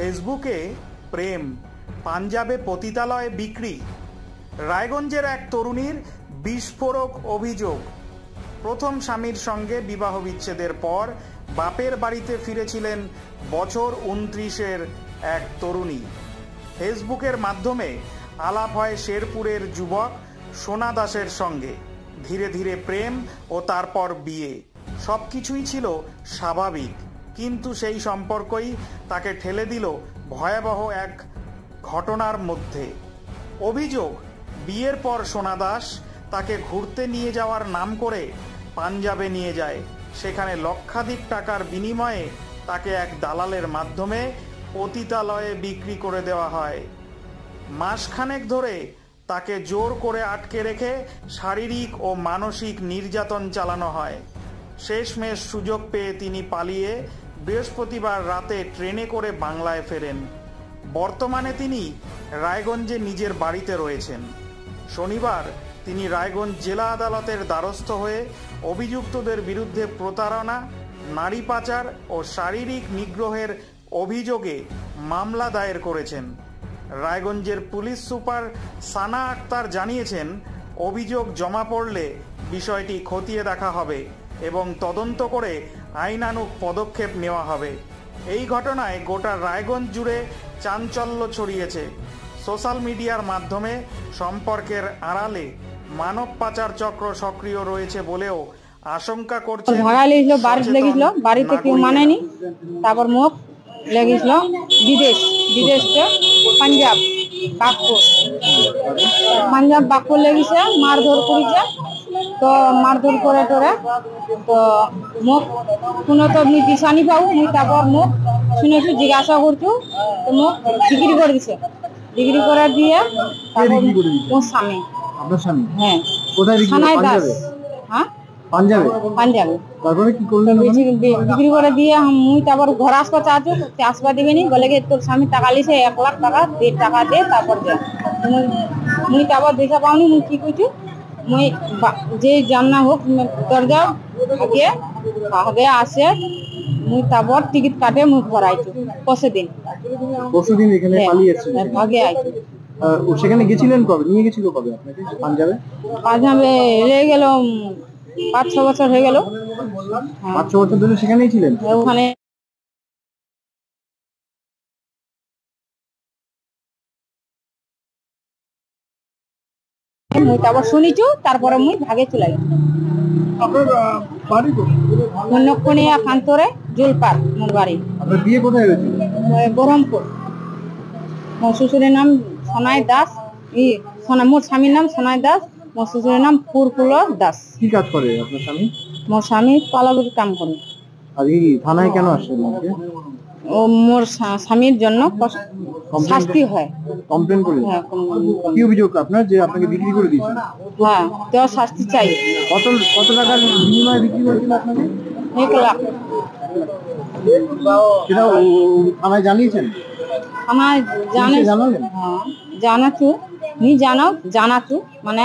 ফেসবুকে প্রেম, পাঞ্জাবে পতিতালয়ে বিক্রি। রায়গঞ্জের এক তরুণীর বিস্ফোরক অভিযোগ। প্রথম স্বামীর সঙ্গে বিবাহ বিচ্ছেদের পর বাপের বাড়িতে ফিরেছিলেন বছর 29-এর এক তরুণী। ফেসবুকের মাধ্যমে আলাপ হয় শেরপুরের যুবক সোনা দাসের সঙ্গে। ধীরে ধীরে প্রেম ও তারপর বিয়ে। সব কিছুই ছিল স্বাভাবিক, কিন্তু সেই সম্পর্কই তাকে ঠেলে দিল ভয়াবহ এক ঘটনার মধ্যে। অভিযোগ, বিয়ের পর সোনা দাস তাকে ঘুরতে নিয়ে যাওয়ার নাম করে পাঞ্জাবে নিয়ে যায়। সেখানে লক্ষাধিক টাকার বিনিময়ে তাকে এক দালালের মাধ্যমে পতিতালয়ে বিক্রি করে দেওয়া হয়। মাসখানেক ধরে তাকে জোর করে আটকে রেখে শারীরিক ও মানসিক নির্যাতন চালানো হয়। শেষমেশ সুযোগ পেয়ে তিনি পালিয়ে বৃহস্পতিবার রাতে ট্রেনে করে বাংলায় ফেরেন। বর্তমানে তিনি রায়গঞ্জে নিজের বাড়িতে রয়েছেন। শনিবার তিনি রায়গঞ্জ জেলা আদালতের দ্বারস্থ হয়ে অভিযুক্তদের বিরুদ্ধে প্রতারণা, নারী পাচার ও শারীরিক নিগ্রহের অভিযোগে মামলা দায়ের করেছেন। রায়গঞ্জের পুলিশ সুপার সানা আক্তার জানিয়েছেন, অভিযোগ জমা পড়লে বিষয়টি খতিয়ে দেখা হবে এবং তদন্ত করে আইনানুগ পদক্ষেপ নেওয়া হবে। এই ঘটনায় গোটা রায়গঞ্জ জুড়ে চাঞ্চল্য ছড়িয়েছে। সোশ্যাল মিডিয়ার মাধ্যমে সম্পর্কের আড়ালে মানব পাচার চক্র সক্রিয় রয়েছে বলেও আশঙ্কা করছে। বাড়িতে কেউ মানেনি, তারপর মুখ লেগেছিল বিদেশে পাঞ্জাব বাক্য লেগেছে, মারধর করেছে। তো মারধর করে টোরে তো মুখ শুনে তো মুই দিশানি পাবো, মুই তারপর মুখ শুনেছি, জিজ্ঞাসা করছু তো মুখ বিক্রি করে দিছে। বিক্রি করে দিয়ে মোর স্বামী। আপনার স্বামী? হ্যাঁ। কোথায় বিক্রি? পাঞ্জাবে। হ্যাঁ, পাঞ্জাবে। তারপরে কি করলেন? বিক্রি করে দিয়ে মুই তারপর ঘর আসবা চাচ্ছু, আসবা দিবেনি, বলে কি তোর স্বামী টাকা লিছে 1 লাখ টাকা, 1.5 টাকা দে তারপর দে। মুই তারপর দিশা পাওনি, মুই কি করছু, মুই যে জানা হোক দরজা আগে আসে, মুই তারপর টিকিট কাটে মুই ঘর আইছু। পরশুদিন এখানে পালিয়েছে আগে আইছু। সেখানে গেছিলেন কবে? নিয়ে গেছিল কবে আপনাকে পাঞ্জাবে? পাঞ্জাবে হয়ে গেল 5-6 বছর হয়ে গেল। 5-6 বছর ধরে সেখানেই ছিলেন? ওখানে মুই তারপর শুনিছু, তারপরে মুই ভাগে চলে গেছি। আপনার বাড়ি কোনক্ষণে কান্তরে জলপার মোর বাড়ি। আপনার বিয়ে কোথায় হয়েছিল? বহরমপুর। মোর শ্বশুরের নাম সোনাই দাস, মোর স্বামীর নাম সোনাই দাস, মোর শ্বশুরের নাম পুরকুল দাস। কি কাজ করে আপনার স্বামী? মোর স্বামী পালাগুড়ি কাম করে। আর এই থানায় কেন আসছেন? ও মোর স্বামীর জন্য শাস্তি হয়। কমপ্লেন করে? হ্যাঁ। কি অভিযোগ আপনার যে আপনাকে বিক্রি করে দিয়েছে? হ্যাঁ, তো শাস্তি চাই। কত টাকার বিনিময়ে বিক্রি করেছিল আপনাকে? 1 লাখ। সেটা থানায় জানিয়েছেন? আমার জানালেন? হ্যাঁ, জানাচু নি জানাচু মানে